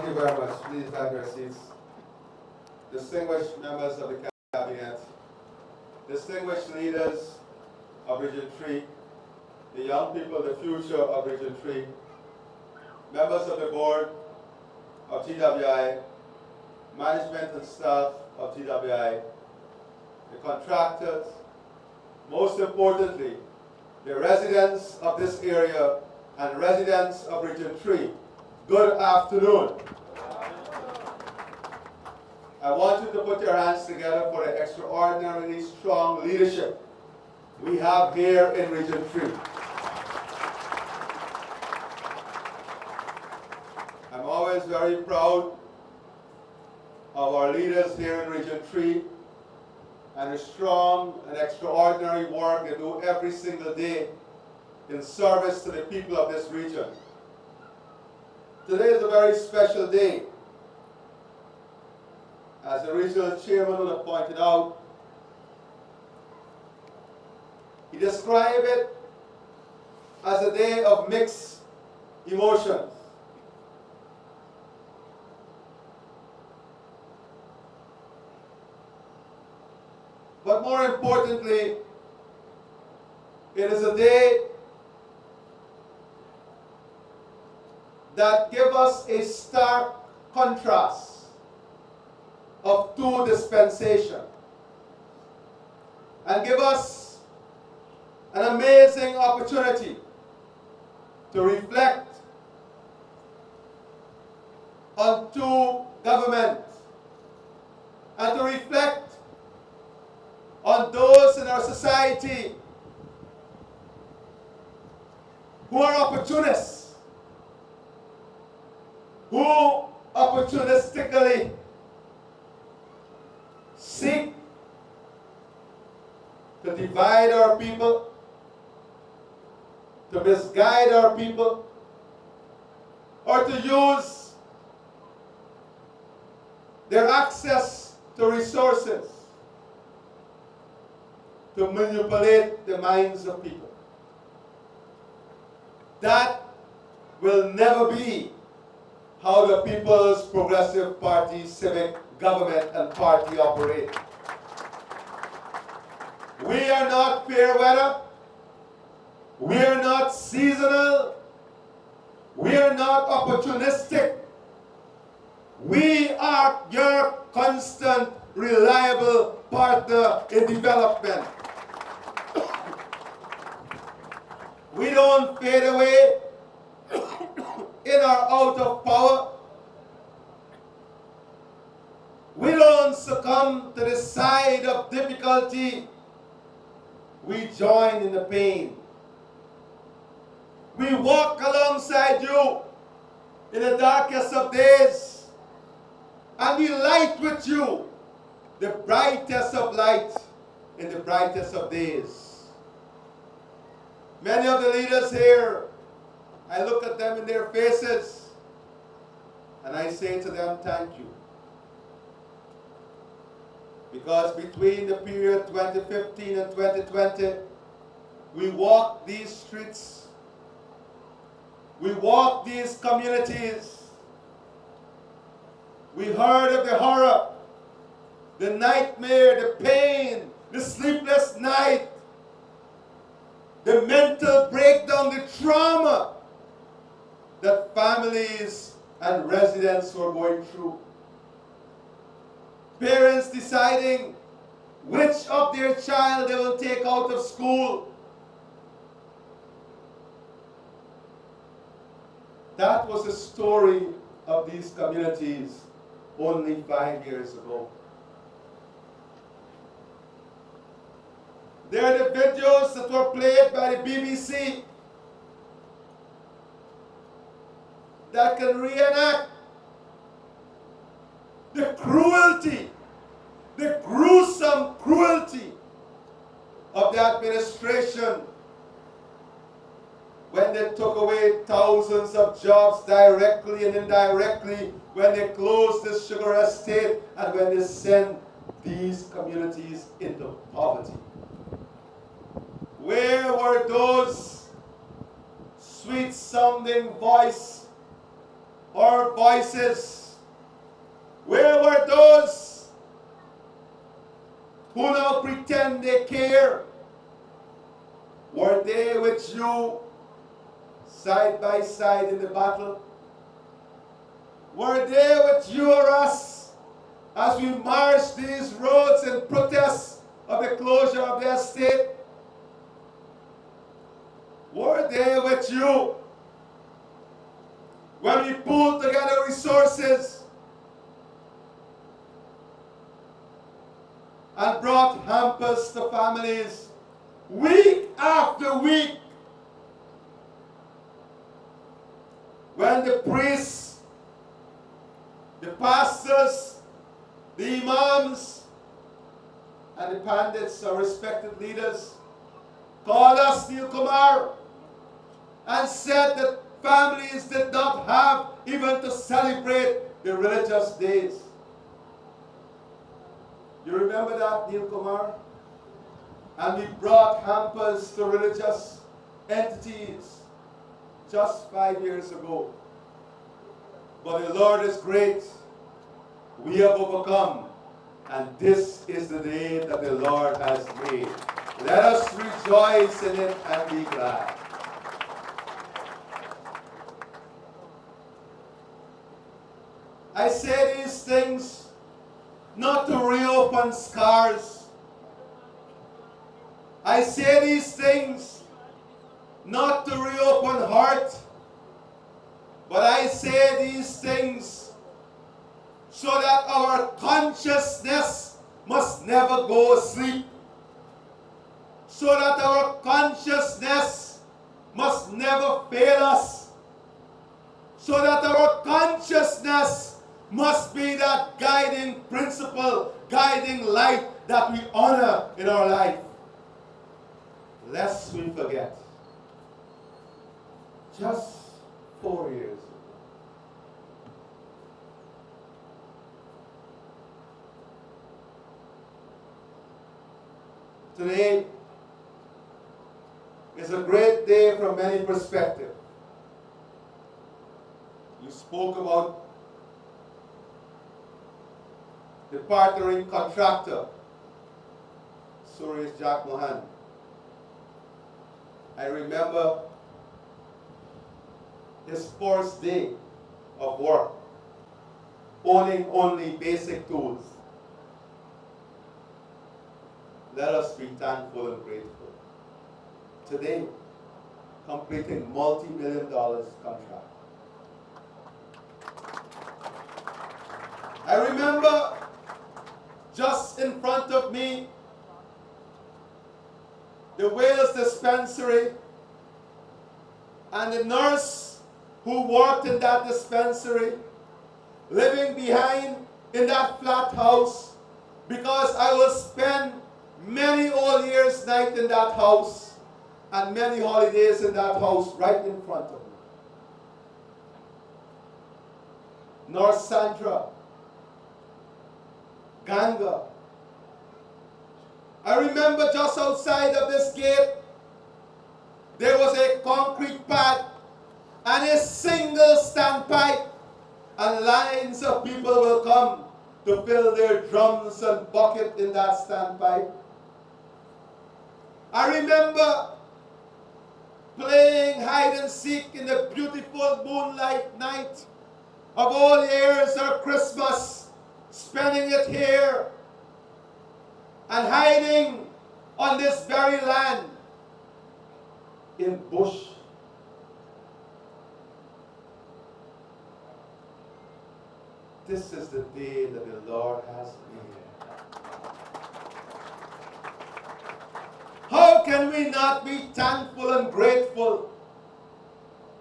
you very much. Please have your seats. Distinguished members of the Cabinet, distinguished leaders of Region 3, the young people, the future of Region 3, members of the board of TWI, management and staff of TWI, the contractors, most importantly, the residents of this area and residents of Region 3, good afternoon. I want you to put your hands together for the extraordinarily strong leadership we have here in Region 3. I'm always very proud of our leaders here in Region 3 and the strong and extraordinary work they do every single day in service to the people of this region. Today is a very special day. As the regional chairman would have pointed out, he described it as a day of mixed emotions. But more importantly, it is a day that gives us a stark contrast of two dispensations and give us an amazing opportunity to reflect on two governments and to reflect on those in our society who are opportunists, who opportunistically seek to divide our people, to misguide our people, or to use their access to resources to manipulate the minds of people. That will never be how the People's Progressive Party civic government and party operate. We are not fair weather. We are not seasonal. We are not opportunistic. We are your constant, reliable partner in development. We don't fade away in or out of power. We don't succumb to the side of difficulty. We join in the pain. We walk alongside you in the darkest of days, and we light with you the brightest of light in the brightest of days. Many of the leaders here, I look at them in their faces and I say to them, thank you. Because between the period 2015 and 2020, we walked these streets, we walked these communities, we heard of the horror, the nightmare, the pain, the sleepless night, the mental breakdown, the trauma that families and residents were going through. Parents deciding which of their child they will take out of school. That was the story of these communities only 5 years ago. There are the videos that were played by the BBC that can reenact the cruelty, the gruesome cruelty of the administration when they took away thousands of jobs directly and indirectly, when they closed the sugar estate and when they sent these communities into poverty. Where were those sweet-sounding voices our voices? Where were those who now pretend they care? Were they with you side by side in the battle? Were they with you or us as we marched these roads in protest of the closure of the estate? Were they with you when we pulled together resources and brought hampers to families week after week? When the priests, the pastors, the imams, and the pandits, our respected leaders, called us Neil Kumar and said that families did not have even to celebrate the religious days. You remember that, Neil Kumar? And we brought hampers to religious entities just 5 years ago. But the Lord is great. We have overcome. And this is the day that the Lord has made. Let us rejoice in it and be glad. I say these things not to reopen scars. I say these things not to reopen hurt, but I say these things so that our consciousness must never go asleep, so that our consciousness must never fail us, so that our consciousness must be that guiding principle, guiding light that we honor in our life. Lest we forget, just 4 years ago, today is a great day from many perspectives. You spoke about the partnering contractor, Suresh Jack Mohan. I remember his first day of work, owning only basic tools. Let us be thankful and grateful. Today, completing multi-million-dollar contract. I remember just in front of me, the Wales dispensary, and the nurse who worked in that dispensary, living behind in that flat house, because I will spend many all years night in that house and many holidays in that house right in front of me. Nurse Sandra, Ganga. I remember just outside of this gate, there was a concrete pad and a single standpipe, and lines of people will come to fill their drums and bucket in that standpipe. I remember playing hide and seek in the beautiful moonlight night of all years or Christmas, spending it here and hiding on this very land in bush. This is the day that the Lord has made. How can we not be thankful and grateful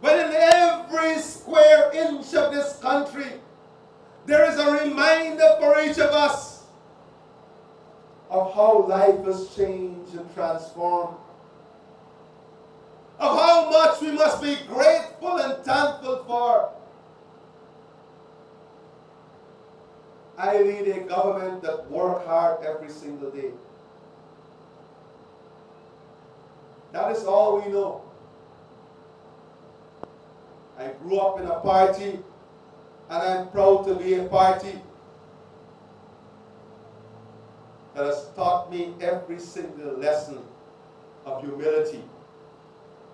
when in every square inch of this country there is a reminder for each of us of how life has changed and transformed, of how much we must be grateful and thankful for. I lead a government that works hard every single day. That is all we know. I grew up in a party And I'm proud to be a party that has taught me every single lesson of humility,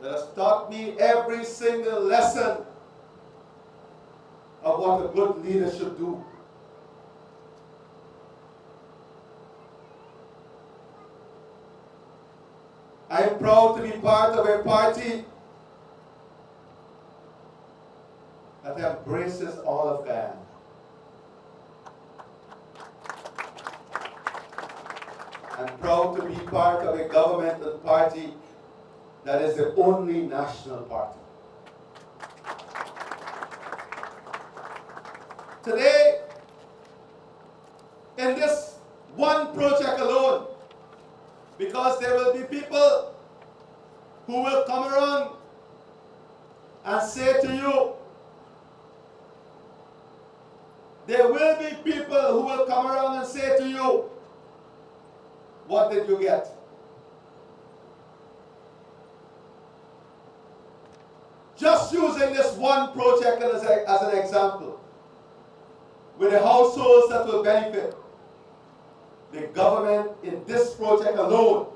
that has taught me every single lesson of what a good leader should do. I am proud to be part of a party that embraces all of Guyana. I'm proud to be part of a government and party that is the only national party. Today, in this one project alone, because there will be people who will come around and say to you, there will be people who will come around and say to you, what did you get? Just using this one project as an example, with the households that will benefit, the government in this project alone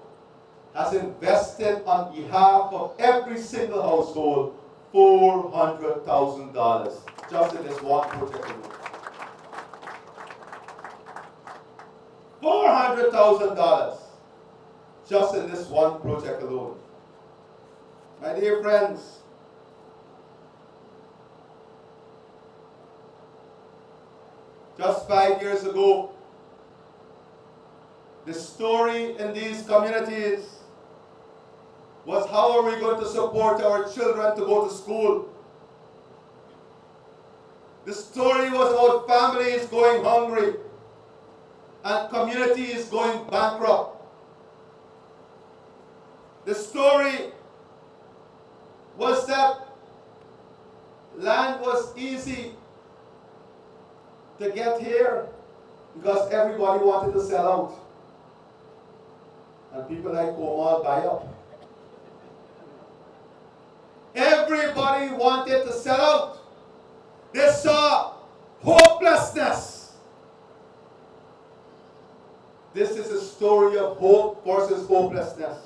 has invested on behalf of every single household $400,000 just in this one project alone. $400,000 just in this one project alone. My dear friends, just 5 years ago, the story in these communities was, how are we going to support our children to go to school? The story was about families going hungry and communities going bankrupt. The story was that land was easy to get here because everybody wanted to sell out. And people like Komal buy up. Everybody wanted to sell out. They saw hopelessness. This is a story of hope versus hopelessness.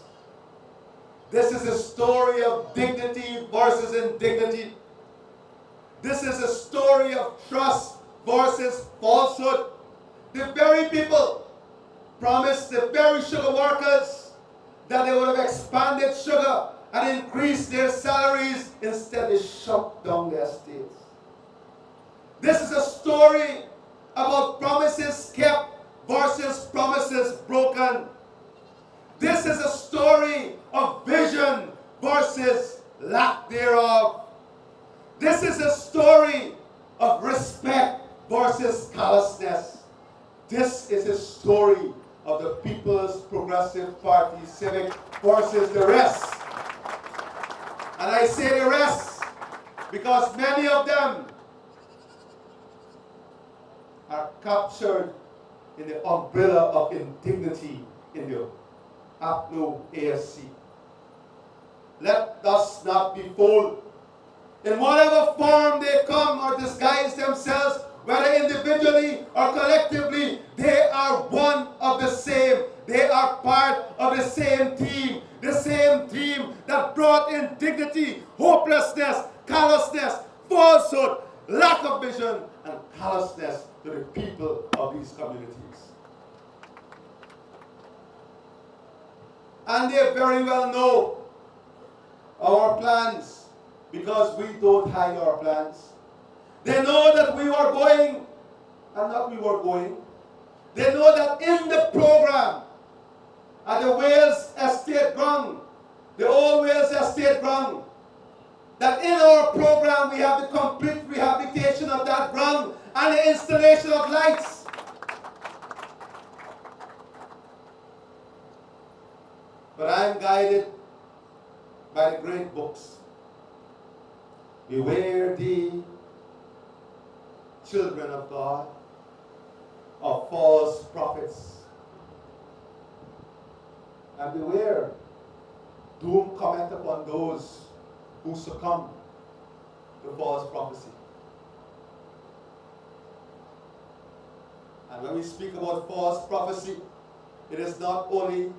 This is a story of dignity versus indignity. This is a story of trust versus falsehood. The very people promised the very sugar workers that they would have expanded sugar and increased their salaries. Instead, they shut down their estates. This is a story about promises kept versus promises broken. This is a story of vision versus lack thereof. This is a story of respect versus callousness. This is a story of the People's Progressive Party Civic versus the rest. And I say the rest because many of them are captured in the umbrella of indignity in the APNO ASC. Let us not be fooled. In whatever form they come or disguise themselves, whether individually or collectively, they are one of the same. They are part of the same team that brought in dignity, hopelessness, callousness, falsehood, lack of vision, and callousness to the people of these communities. And they very well know our plans because we don't hide our plans. They know that we were going and not we were going. They know that in the program at the Wales Estate Ground, the old Wales Estate Ground, that in our program we have the complete rehabilitation of that ground and the installation of lights. But I am guided by the great books. Beware thee, children of God, of false prophets. And beware, doom cometh upon those who succumb to false prophecy. And when we speak about false prophecy, it is not only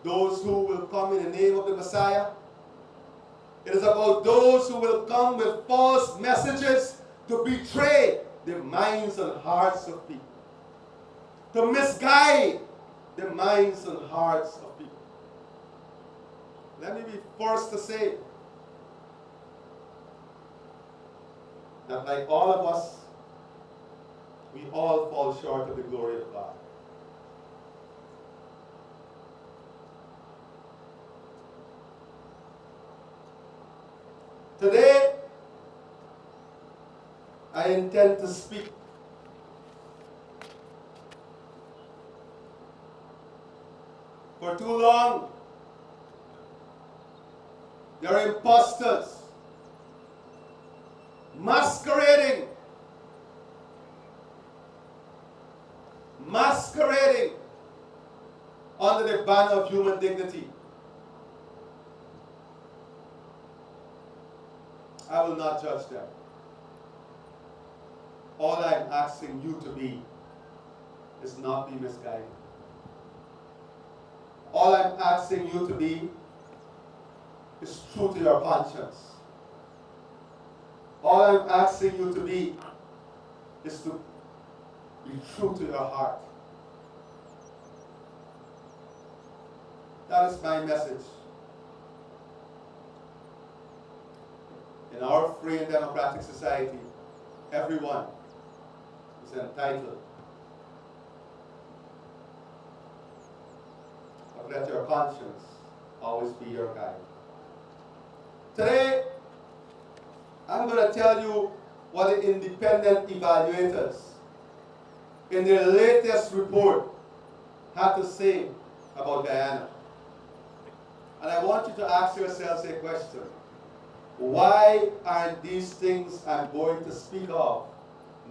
those who will come in the name of the Messiah. It is about those who will come with false messages to betray the minds and hearts of people, to misguide the minds and hearts of people. Let me be first to say that like all of us, we all fall short of the glory of God. Today, I intend to speak for too long. There are imposters masquerading under the banner of human dignity. I will not judge them. All I'm asking you to be is not be misguided. All I'm asking you to be is true to your conscience. All I'm asking you to be is to be true to your heart. That is my message. In our free and democratic society, everyone is entitled. But let your conscience always be your guide. Today, I'm going to tell you what the independent evaluators in their latest report had to say about Guyana. And I want you to ask yourselves a question. Why aren't these things I'm going to speak of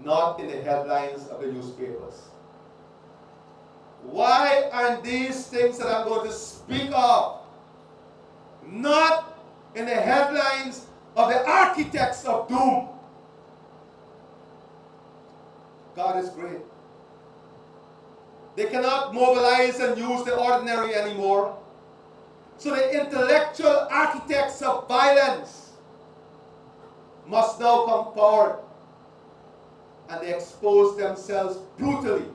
not in the headlines of the newspapers? Why aren't these things that I'm going to speak of not in the headlines of the architects of doom? God is great. They cannot mobilize and use the ordinary anymore. So the intellectual architects of violence must now come forward, and they expose themselves brutally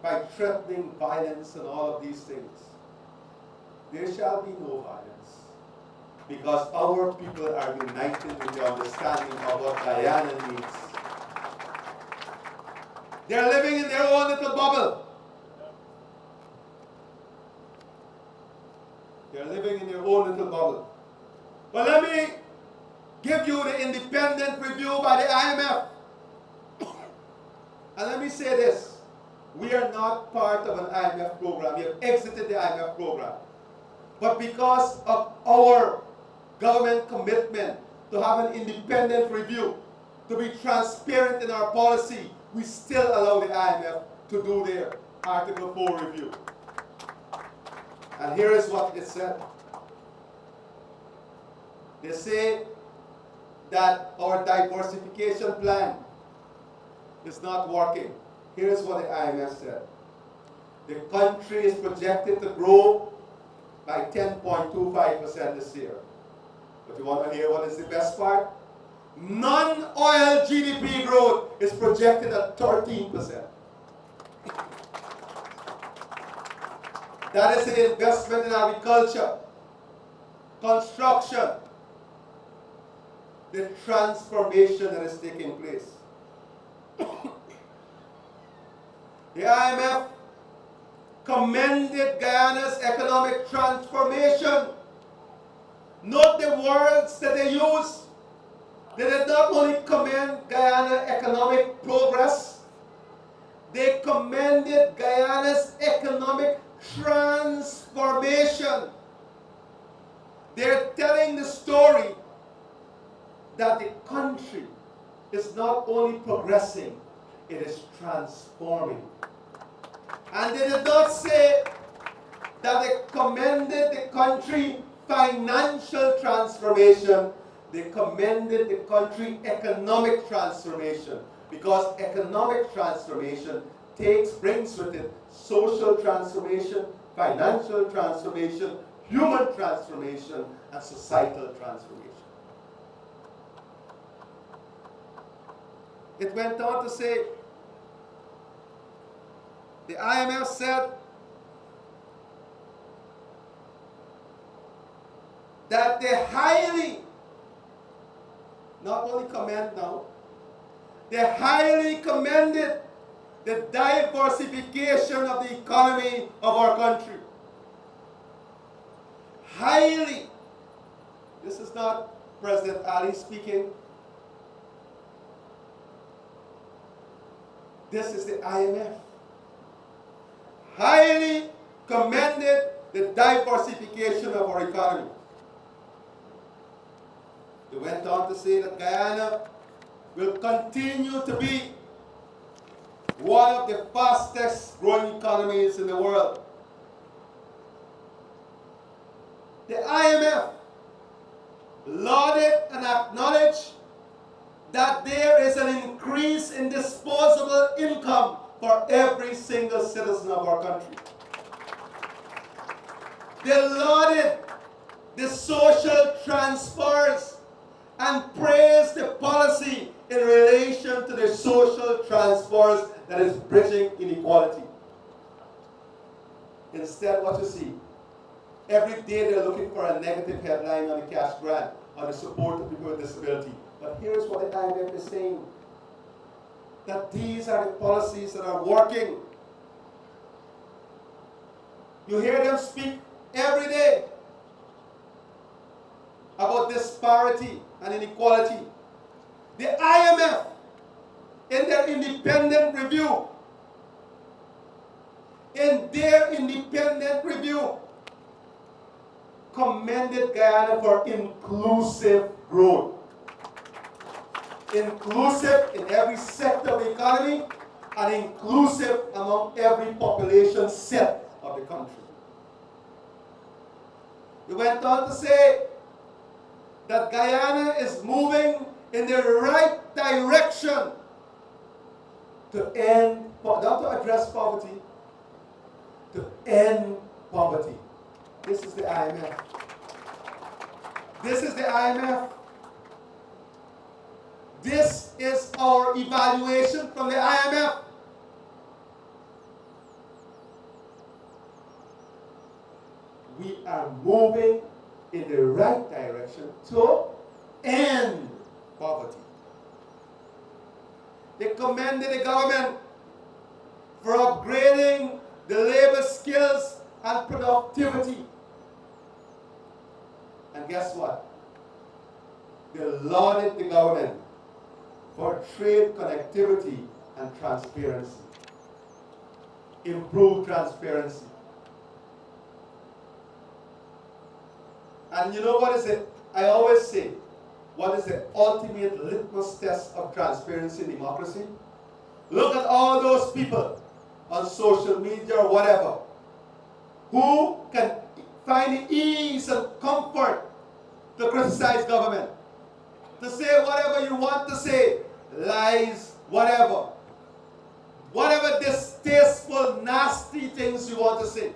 by threatening violence and all of these things. There shall be no violence, because our people are united in the understanding of what Guyana needs. They're living in their own little bubble. They're living in their own little bubble. But let me give you the independent review by the IMF. And let me say this. We are not part of an IMF program. We have exited the IMF program. But because of our government commitment to have an independent review, to be transparent in our policy, we still allow the IMF to do their Article 4 review. And here is what it said. They say that our diversification plan is not working. Here is what the IMF said. The country is projected to grow by 10.25% this year. But you want to hear what is the best part? Non-oil GDP growth is projected at 13%. That is the investment in agriculture, construction, the transformation that is taking place. The IMF commended Guyana's economic transformation. Note the words that they use. They did not only commend Guyana's economic progress, they commended Guyana's economic transformation. They're telling the story that the country is not only progressing, it is transforming. And they did not say that they commended the country financial transformation. They commended the country economic transformation, because economic transformation brings with it social transformation, financial transformation, human transformation, and societal transformation. It went on to say, the IMF said that they highly, not only commend now, they highly commended the diversification of the economy of our country. Highly. This is not President Ali speaking. This is the IMF. Highly commended the diversification of our economy. They went on to say that Guyana will continue to be one of the fastest growing economies in the world. The IMF lauded and acknowledged that there is an increase in disposable income for every single citizen of our country. They lauded the social transfers and praised the policy in relation to the social transfers that is bridging inequality. Instead, what you see, every day they're looking for a negative headline on the cash grant, on the support of people with disability. But here's what the IMF is saying, that these are the policies that are working. You hear them speak every day about disparity and inequality. The IMF, in their independent review, commended Guyana for inclusive growth. Inclusive in every sector of the economy and inclusive among every population set of the country. He went on to say that Guyana is moving in the right direction to end, not to address poverty, to end poverty. This is the IMF. This is the IMF. This is our evaluation from the IMF. We are moving in the right direction to end poverty. They commended the government for upgrading the labor skills and productivity. And guess what? They lauded the government for trade connectivity and transparency. Improved transparency. And you know what is it? I always say, what is the ultimate litmus test of transparency and democracy? Look at all those people on social media or whatever who can find the ease and comfort to criticize government, to say whatever you want to say, lies, whatever distasteful, nasty things you want to say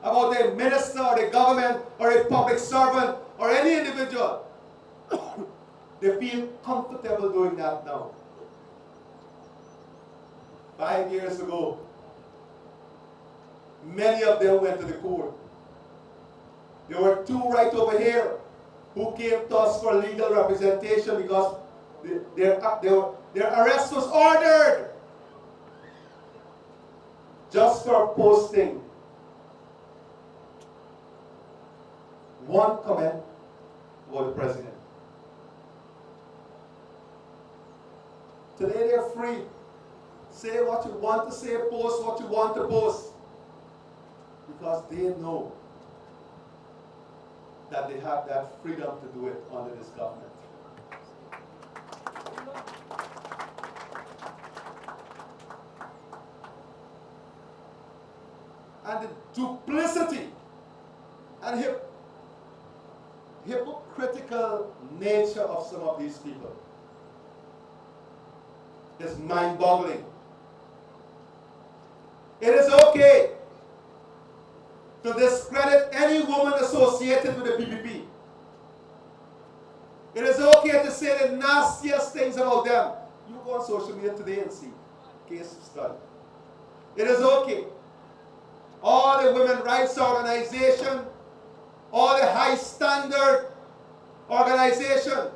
about a minister or the government or a public servant or any individual. They feel comfortable doing that now. 5 years ago, many of them went to the court. There were two right over here who came to us for legal representation because their arrest was ordered just for posting one comment about the president. Today they're free. Say what you want to say, post what you want to post. Because they know that they have that freedom to do it under this government. And the duplicity and hypocritical nature of some of these people is mind-boggling. It is okay to discredit any woman associated with the PPP. It is okay to say the nastiest things about them. You go on social media today and see. Case study. It is okay. All the women rights organization, all the high standard organization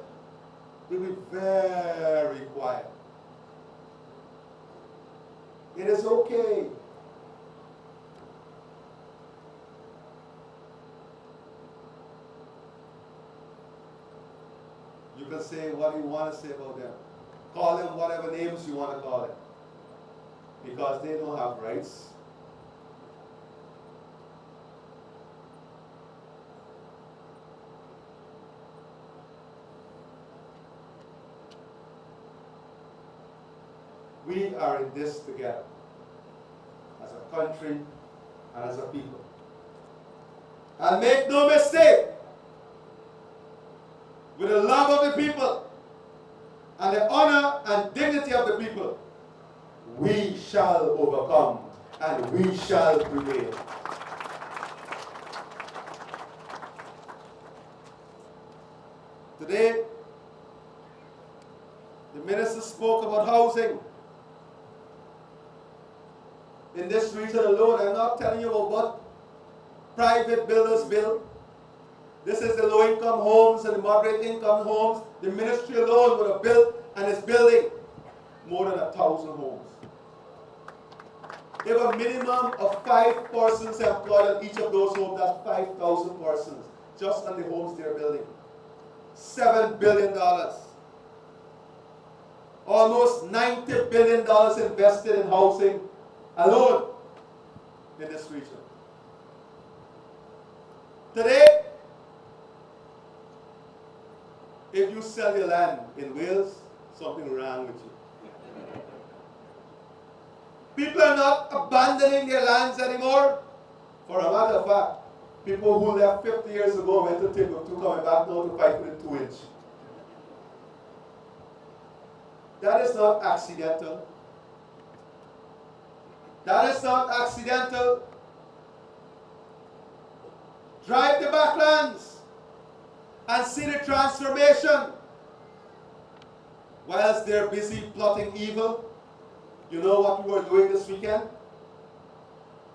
will be very quiet. It is okay. You can say what you want to say about them. Call them whatever names you want to call them. Because they don't have rights. We are in this together. As a country and as a people. And make no mistake, with the love of the people and the honor and dignity of the people, we shall overcome and we shall prevail. Today, the minister spoke about housing. In this region alone, I'm not telling you about what private builders build. This is the low-income homes and the moderate-income homes. The ministry alone would have built and is building more than 1,000 homes. They have a minimum of 5 persons employed on each of those homes. That's 5,000 persons just on the homes they're building. $7 billion. Almost $90 billion invested in housing alone in this region. Today, if you sell your land in Wales, something wrong with you. People are not abandoning their lands anymore. For a matter of fact, people who left 50 years ago went to Timbuktu, coming back now to fight with a 2-inch. That is not accidental. That is not accidental. Drive the backlands and see the transformation. Whilst they're busy plotting evil, you know what we were doing this weekend?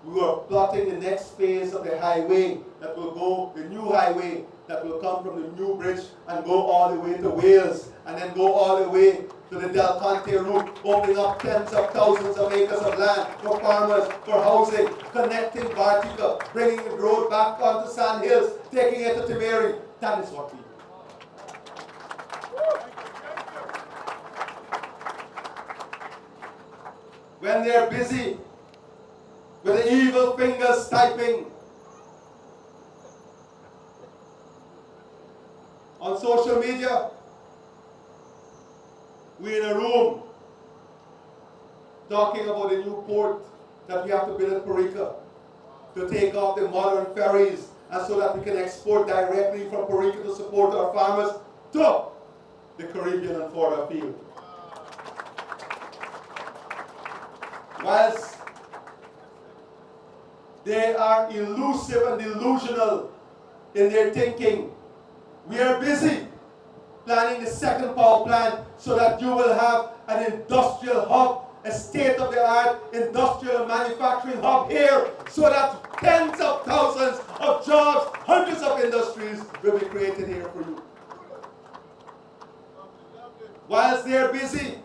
We were plotting the next phase of the highway that will go, the new highway that will come from the new bridge and go all the way to Wales and then go all the way to the Del Conte route, opening up tens of thousands of acres of land for farmers, for housing, connecting Bartica, bringing the road back onto Sand Hills, taking it to Timeri. That is what we do. When they're busy with the evil fingers typing on social media, we're in a room talking about a new port that we have to build at Parika to take off the modern ferries and so that we can export directly from Parika to support our farmers to the Caribbean and further afield. Whilst they are elusive and delusional in their thinking, we are busy planning the second power plant so that you will have an industrial hub, a state-of-the-art industrial manufacturing hub here so that tens of thousands of jobs, hundreds of industries will be created here for you. Whilst they are busy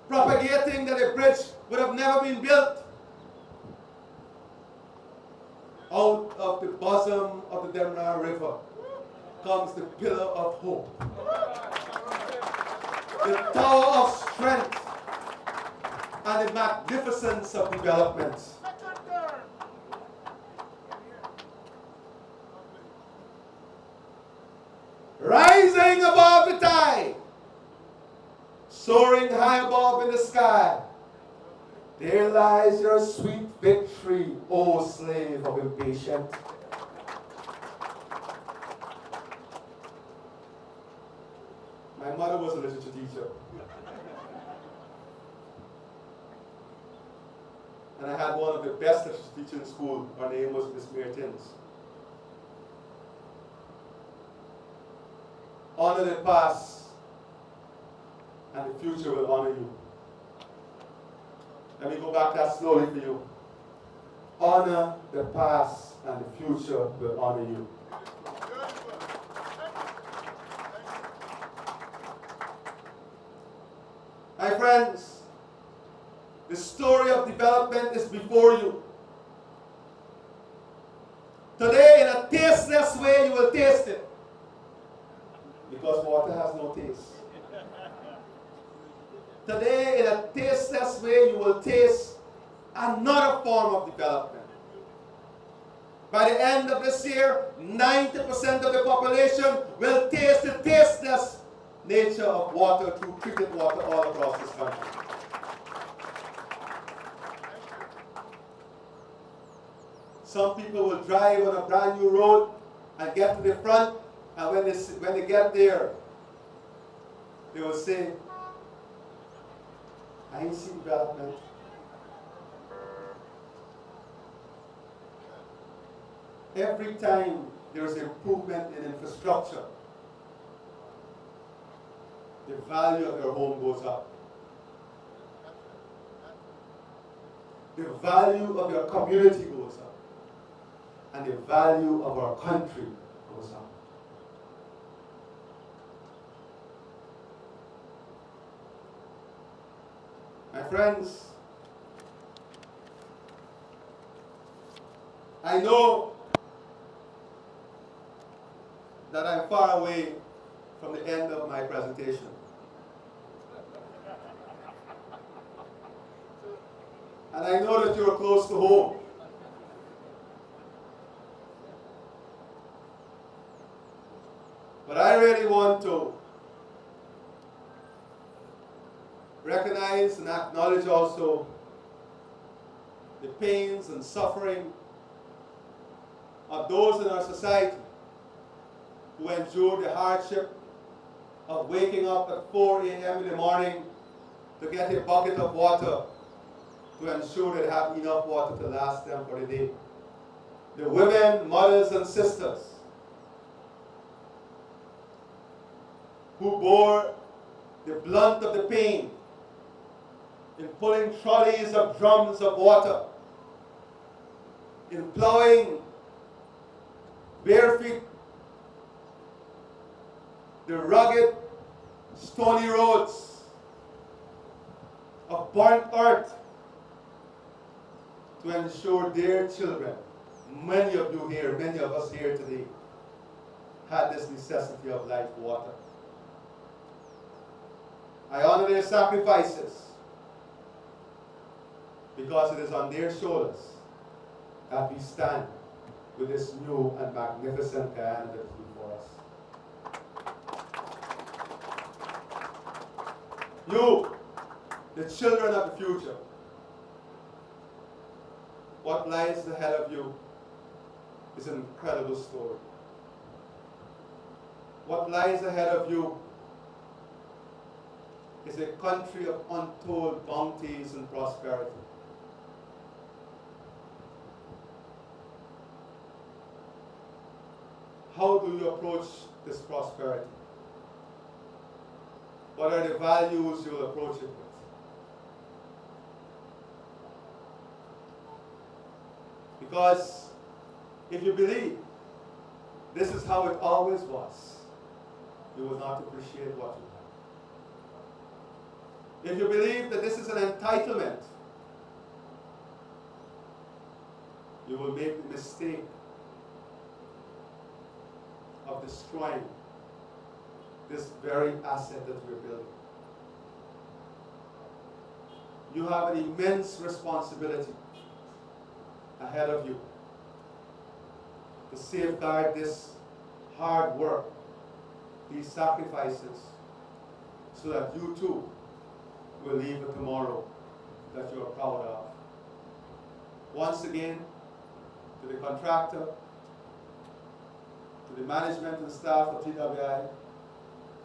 propagating that a bridge would have never been built, out of the bosom of the Demerara River comes the pillar of hope, the tower of strength, and the magnificence of development. Rising above the tide, soaring high above in the sky, there lies your sweet victory, O slave of impatience. My mother was a literature teacher. And I had one of the best teachers in school. Her name was Miss Mertens. Honor the past, and the future will honor you. Let me go back that slowly for you. Honor the past, and the future will honor you. My friends, the story of development is before you. Today, in a tasteless way, you will taste it. Because water has no taste. Today, in a tasteless way, you will taste another form of development. By the end of this year, 90% of the population will taste the tasteless nature of water through treated water all across this country. Some people will drive on a brand new road and get to the front, and when they get there, they will say, I ain't see development. Every time there is improvement in infrastructure, the value of your home goes up. The value of your community goes up. And the value of our country goes up. My friends, I know that I'm far away from the end of my presentation. And I know that you're close to home. But I really want to recognize and acknowledge also the pains and suffering of those in our society who endure the hardship of waking up at 4 a.m. in the morning to get a bucket of water to ensure they have enough water to last them for the day. The women, mothers, and sisters who bore the blunt of the pain in pulling trolleys of drums of water, in plowing bare feet the rugged, stony roads of burnt earth to ensure their children, many of you here, many of us here today, had this necessity of life, water. I honor their sacrifices because it is on their shoulders that we stand with this new and magnificent Guyana that is before us. You, the children of the future, what lies ahead of you is an incredible story. What lies ahead of you is a country of untold bounties and prosperity. How do you approach this prosperity? What are the values you will approach it with? Because if you believe this is how it always was, you will not appreciate what you have. If you believe that this is an entitlement, you will make the mistake of destroying this very asset that we're building. You have an immense responsibility ahead of you to safeguard this hard work, these sacrifices, so that you too will leave a tomorrow that you are proud of. Once again, to the contractor, to the management and staff of TWI,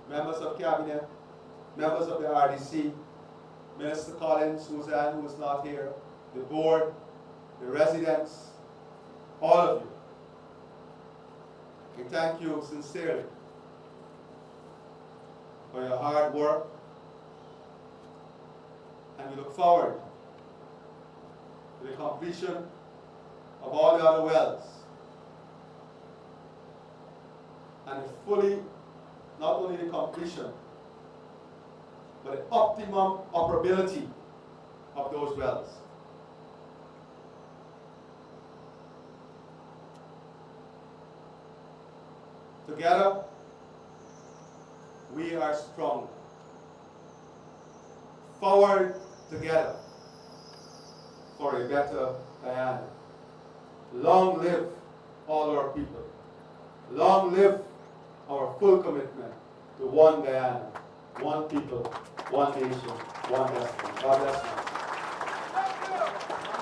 members of cabinet, members of the RDC, Minister Collins, Suzanne, who is not here, the board, the residents, all of you. We thank you sincerely for your hard work, and we look forward to the completion of all the other wells and not only the completion, but the optimum operability of those wells. Together, we are strong. Forward together for a better Guyana. Long live all our people. Long live our full commitment to one Guyana, one people, one nation, one destiny. God bless you.